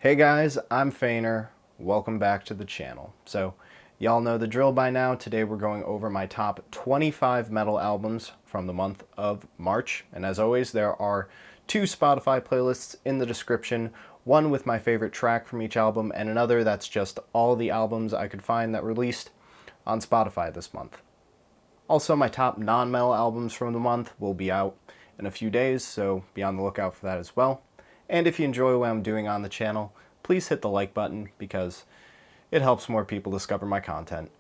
Hey guys, I'm Fainer. Welcome back to the channel. So, y'all know the drill by now. Today we're going over my top 25 metal albums from the month of March. And as always, there are two Spotify playlists in the description. One with my favorite track from each album, and another that's just all the albums I could find that released on Spotify this month. Also, my top non-metal albums from the month will be out in a few days, so be on the lookout for that as well. And if you enjoy what I'm doing on the channel, please hit the like button because it helps more people discover my content.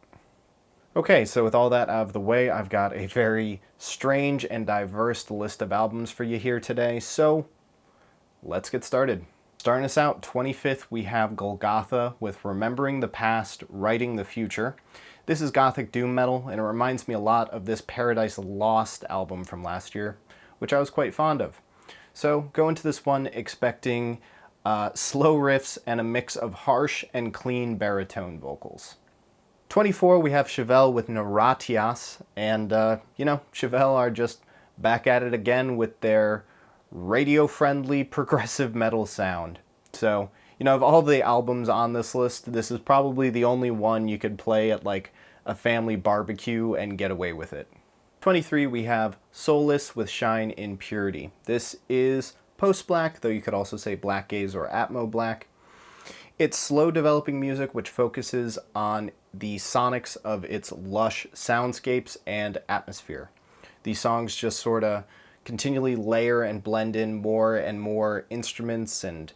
Okay, so with all that out of the way, I've got a very strange and diverse list of albums for you here today, so let's get started. Starting us out, 25th, we have Golgotha with Remembering the Past, Writing the Future. This is gothic doom metal, and it reminds me a lot of this Paradise Lost album from last year, which I was quite fond of. So go into this one expecting slow riffs and a mix of harsh and clean baritone vocals. 24, we have Chevelle with Neuratias, and Chevelle are just back at it again with their radio-friendly progressive metal sound. So, of all the albums on this list, this is probably the only one you could play at like a family barbecue and get away with it. 23, we have Soulless with Shine in Purity. This is post-black, though you could also say black gaze or atmo black. It's slow developing music which focuses on the sonics of its lush soundscapes and atmosphere. These songs just sort of continually layer and blend in more and more instruments and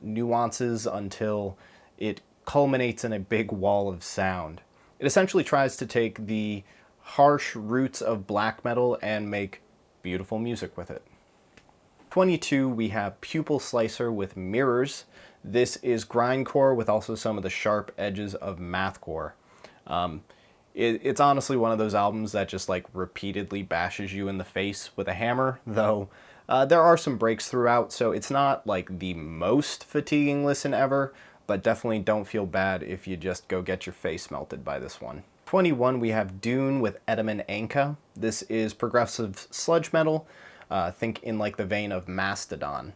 nuances until it culminates in a big wall of sound. It essentially tries to take the harsh roots of black metal and make beautiful music with it. 22, we have Pupil Slicer with Mirrors. This is grindcore with also some of the sharp edges of mathcore. It's honestly one of those albums that just like repeatedly bashes you in the face with a hammer, though there are some breaks throughout, so it's not like the most fatiguing listen ever, but definitely don't feel bad if you just go get your face melted by this one. 21, we have Dune with Edaman Anka. This is progressive sludge metal, think in like the vein of Mastodon.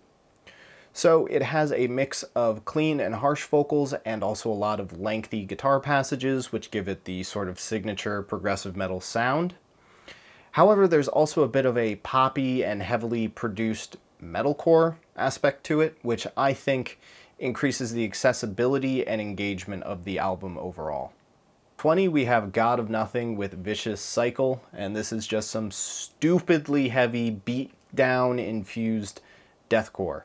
So it has a mix of clean and harsh vocals and also a lot of lengthy guitar passages, which give it the sort of signature progressive metal sound. However, there's also a bit of a poppy and heavily produced metalcore aspect to it, which I think increases the accessibility and engagement of the album overall. 20, we have God of Nothing with Vicious Cycle, and this is just some stupidly heavy, beat-down infused deathcore.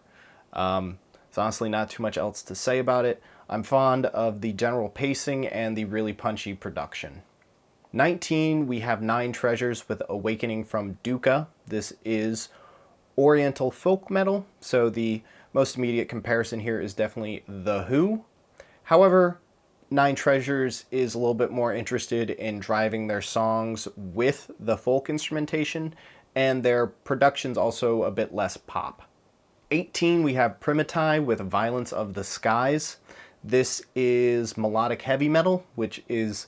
There's honestly not too much else to say about it. I'm fond of the general pacing and the really punchy production. 19, we have Nine Treasures with Awakening from Dukkha. This is Oriental folk metal, so the most immediate comparison here is definitely The Who. However, Nine Treasures is a little bit more interested in driving their songs with the folk instrumentation, and their production's also a bit less pop. 18, we have Primitai with Violence of the Skies. This is melodic heavy metal, which is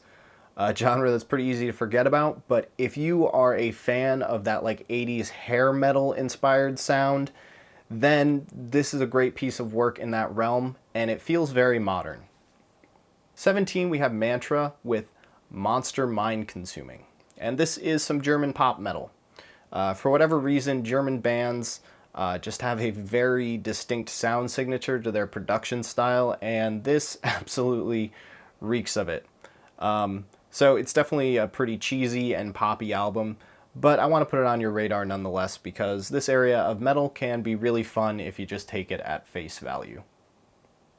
a genre that's pretty easy to forget about, but if you are a fan of that like 80s hair metal inspired sound, then this is a great piece of work in that realm, and it feels very modern. 17, we have Manntra with Monster Mind Consuming. And this is some German pop metal. For whatever reason, German bands just have a very distinct sound signature to their production style, and this absolutely reeks of it. So it's definitely a pretty cheesy and poppy album, but I want to put it on your radar nonetheless because this area of metal can be really fun if you just take it at face value.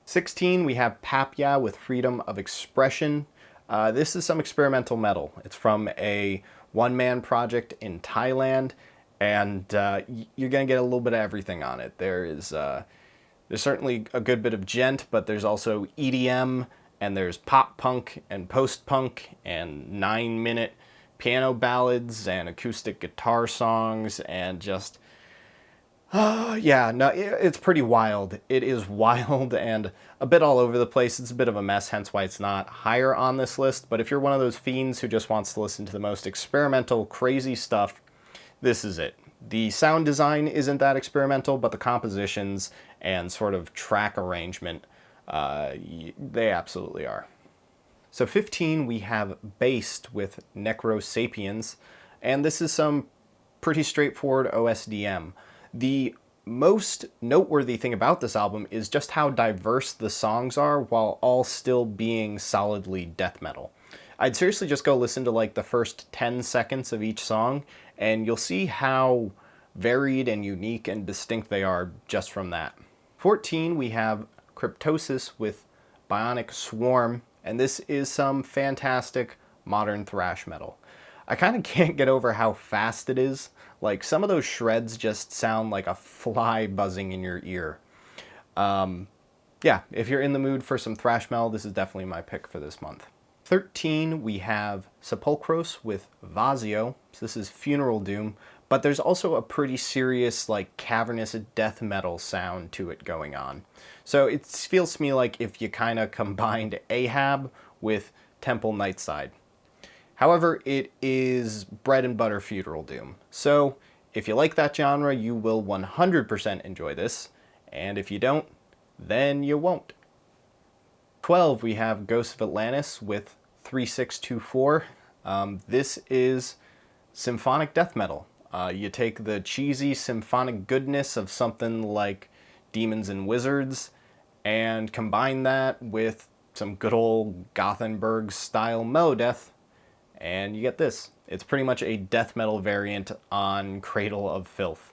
16, we have Papya with Freedom of Expression. This is some experimental metal. It's from a one-man project in Thailand, and you're going to get a little bit of everything on it. There's certainly a good bit of djent, but there's also EDM, and there's pop punk and post-punk and 9-minute piano ballads and acoustic guitar songs and just it's pretty wild. It is wild and a bit all over the place. It's a bit of a mess, hence why it's not higher on this list. But if you're one of those fiends who just wants to listen to the most experimental, crazy stuff, this is it. The sound design isn't that experimental, but the compositions and sort of track arrangement, they absolutely are. So 15, we have BAEST with Necro Sapiens, and this is some pretty straightforward OSDM. The most noteworthy thing about this album is just how diverse the songs are while all still being solidly death metal. I'd seriously just go listen to like the first 10 seconds of each song, and you'll see how varied and unique and distinct they are just from that. 14, we have Kryptosis with Bionic Swarm, and this is some fantastic modern thrash metal. I kind of can't get over how fast it is. Like, some of those shreds just sound like a fly buzzing in your ear. Yeah, if you're in the mood for some thrash metal, this is definitely my pick for this month. 13, we have Sepulcros with Vazio. So this is Funeral Doom, but there's also a pretty serious, like, cavernous death metal sound to it going on. So it feels to me like if you kind of combined Ahab with Temple Nightside. However, it is bread and butter Funeral Doom. So if you like that genre, you will 100% enjoy this. And if you don't, then you won't. 12, we have Ghosts of Atlantis with 3624. This is symphonic death metal. You take the cheesy symphonic goodness of something like Demons and Wizards and combine that with some good old Gothenburg style melodeath, and you get this. It's pretty much a death metal variant on Cradle of Filth.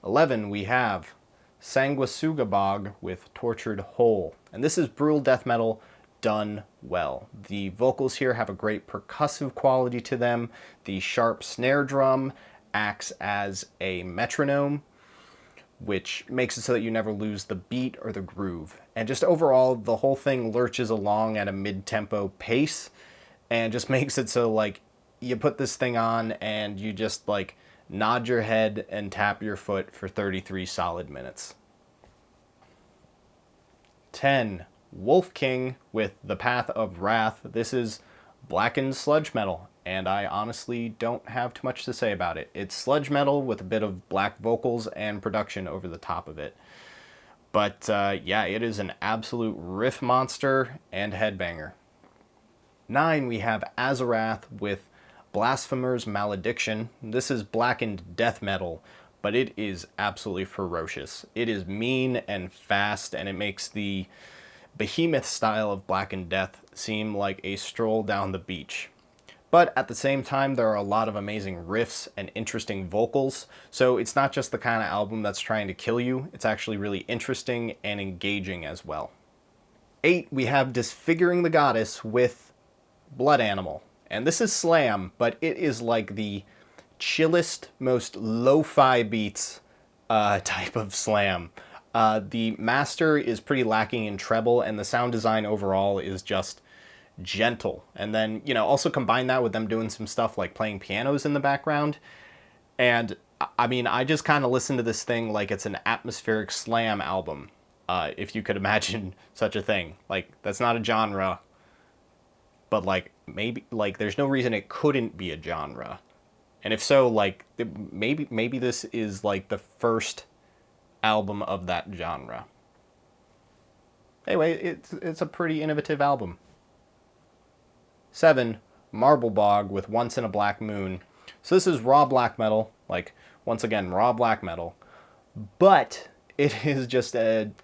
11, we have Sanguisugabogg with Tortured Whole, and this is brutal death metal done well. The vocals here have a great percussive quality to them. The sharp snare drum acts as a metronome, which makes it so that you never lose the beat or the groove. And just overall, the whole thing lurches along at a mid-tempo pace and just makes it so, like, you put this thing on and you just, like, nod your head and tap your foot for 33 solid minutes. 10, Wolf King with The Path of Wrath. This is blackened sludge metal, and I honestly don't have too much to say about it. It's sludge metal with a bit of black vocals and production over the top of it. But yeah, it is an absolute riff monster and headbanger. 9, we have Azarath with Blasphemer's Malediction. This is blackened death metal, but it is absolutely ferocious. It is mean and fast, and it makes the behemoth style of blackened death seem like a stroll down the beach. But at the same time, there are a lot of amazing riffs and interesting vocals, so it's not just the kind of album that's trying to kill you, it's actually really interesting and engaging as well. 8, we have Disfiguring the Goddess with Blood Animal. And this is slam, but it is like the chillest, most lo-fi beats type of slam. The master is pretty lacking in treble, and the sound design overall is just gentle. And then, you know, also combine that with them doing some stuff like playing pianos in the background. And I mean, I just kind of listen to this thing like it's an atmospheric slam album, if you could imagine such a thing. Like, that's not a genre, but like, maybe, like, there's no reason it couldn't be a genre. And if so, like, maybe this is like the first album of that genre. Anyway, it's a pretty innovative album. 7, Marblebog with Once in a Black Moon. So this is raw black metal, like, once again, raw black metal, but it is just an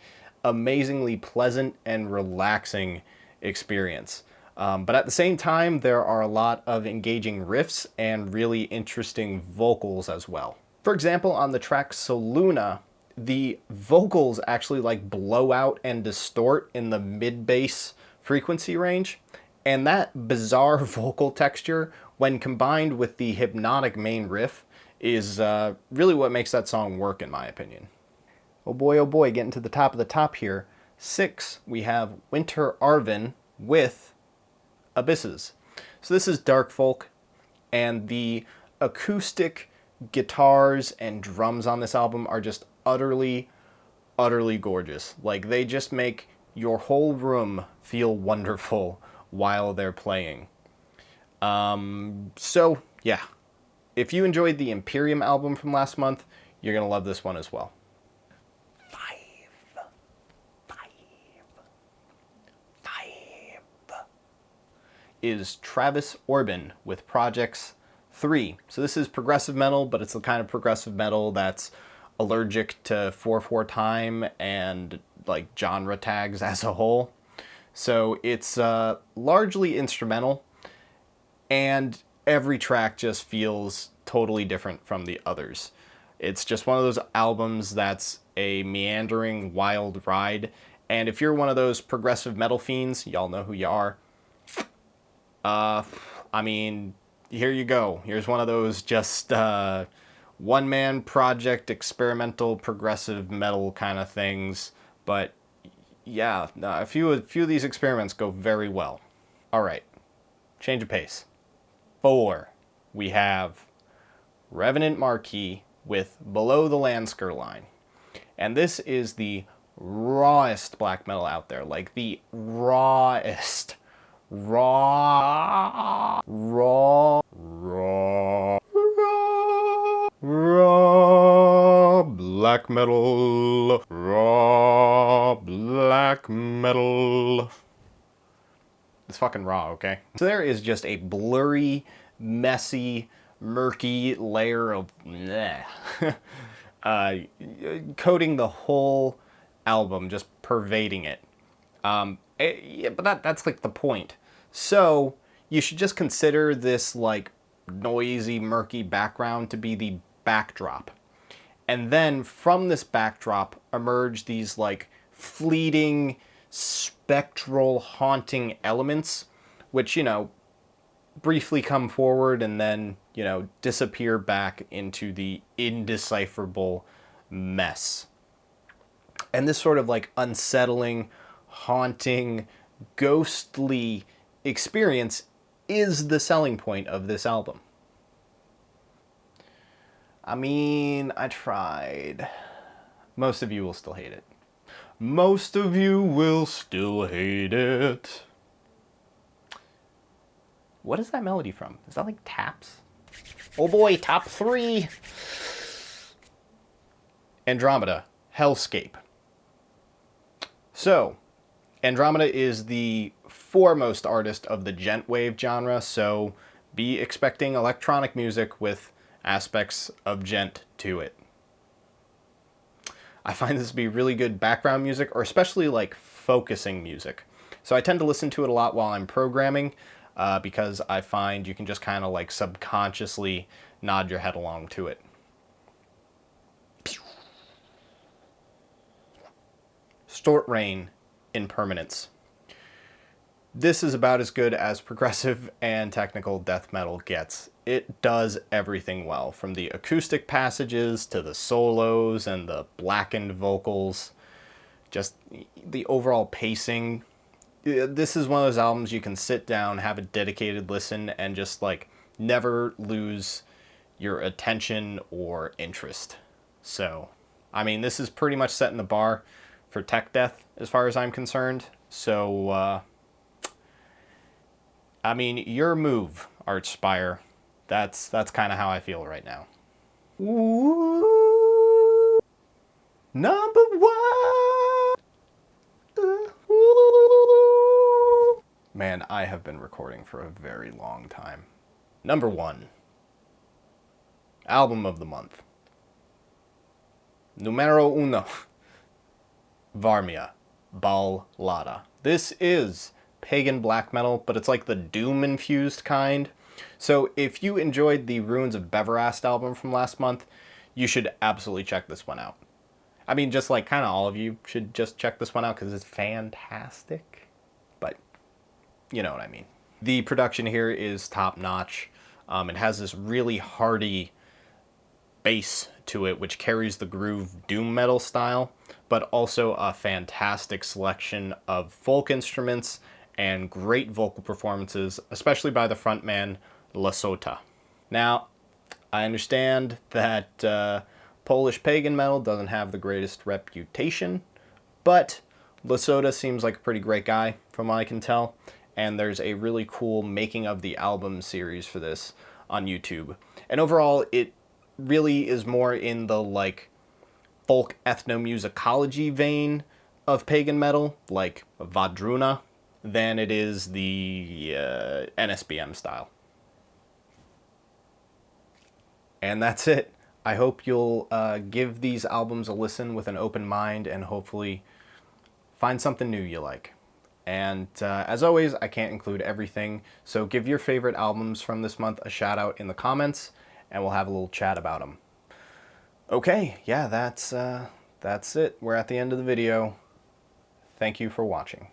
amazingly pleasant and relaxing experience. But at the same time, there are a lot of engaging riffs and really interesting vocals as well. For example, on the track Soluna, the vocals actually like blow out and distort in the mid-bass frequency range. And that bizarre vocal texture, when combined with the hypnotic main riff, is really what makes that song work, in my opinion. Oh boy, getting to the top of the top here. 6, we have Wynter Arvn with Abysses. So this is dark folk, and the acoustic guitars and drums on this album are just utterly gorgeous. Like, they just make your whole room feel wonderful while they're playing. So yeah, if you enjoyed the Imperium album from last month, you're gonna love this one as well. is Travis Orbin with Projects 3. So this is progressive metal, but it's the kind of progressive metal that's allergic to 4/4 time and like genre tags as a whole. So it's largely instrumental, and every track just feels totally different from the others. It's just one of those albums that's a meandering, wild ride. And if you're one of those progressive metal fiends, y'all know who you are. I mean, here you go. Here's one of those just one-man project, experimental, progressive metal kind of things. But yeah, a few of these experiments go very well. All right, change of pace. 4, we have Revenant Marquee with Below the Landsker Line. And this is the rawest black metal out there, like the rawest. Raw black metal. Raw black metal. It's fucking raw, okay? So there is just a blurry, messy, murky layer of coating the whole album, just pervading it. Yeah, but that's like the point. So you should just consider this like noisy, murky background to be the backdrop. And then from this backdrop emerge these like fleeting, spectral, haunting elements, which, you know, briefly come forward and then, you know, disappear back into the indecipherable mess. And this sort of like unsettling, haunting, ghostly experience is the selling point of this album. I mean, I tried. Most of you will still hate it. Most of you will still hate it. What is that melody from? Is that like taps? Oh boy, top 3. Andromeda Hellscape. So, Andromeda is the foremost artist of the gent wave genre, so be expecting electronic music with aspects of gent to it. I find this to be really good background music, or especially like focusing music. So I tend to listen to it a lot while I'm programming, because I find you can just kind of like subconsciously nod your head along to it. Stortrain Impermanence. This is about as good as progressive and technical death metal gets. It does everything well, from the acoustic passages to the solos and the blackened vocals. Just the overall pacing. This is one of those albums you can sit down, have a dedicated listen, and just like never lose your attention or interest. So, I mean, this is pretty much setting the bar for tech death as far as I'm concerned. So, I mean, your move, Archspire. That's kind of how I feel right now. Ooh, number 1. Man, I have been recording for a very long time. Number 1. Album of the month. Numero 1. Varmia Ballada. This is pagan black metal, but it's like the doom-infused kind. So if you enjoyed the Ruins of Beverast album from last month, you should absolutely check this one out. I mean, just like kind of all of you should just check this one out because it's fantastic. But you know what I mean. The production here is top-notch. It has this really hearty bass to it, which carries the groove doom metal style, but also a fantastic selection of folk instruments and great vocal performances, especially by the frontman, Lasota. Now, I understand that Polish pagan metal doesn't have the greatest reputation, but Lasota seems like a pretty great guy, from what I can tell, and there's a really cool making of the album series for this on YouTube. And overall, it really is more in the like folk ethnomusicology vein of pagan metal, like Vadruna. than it is the NSBM style. And that's it. I hope you'll give these albums a listen with an open mind and hopefully find something new you like. And as always, I can't include everything, so give your favorite albums from this month a shout out in the comments, and we'll have a little chat about them. Okay, yeah, that's it. We're at the end of the video. Thank you for watching.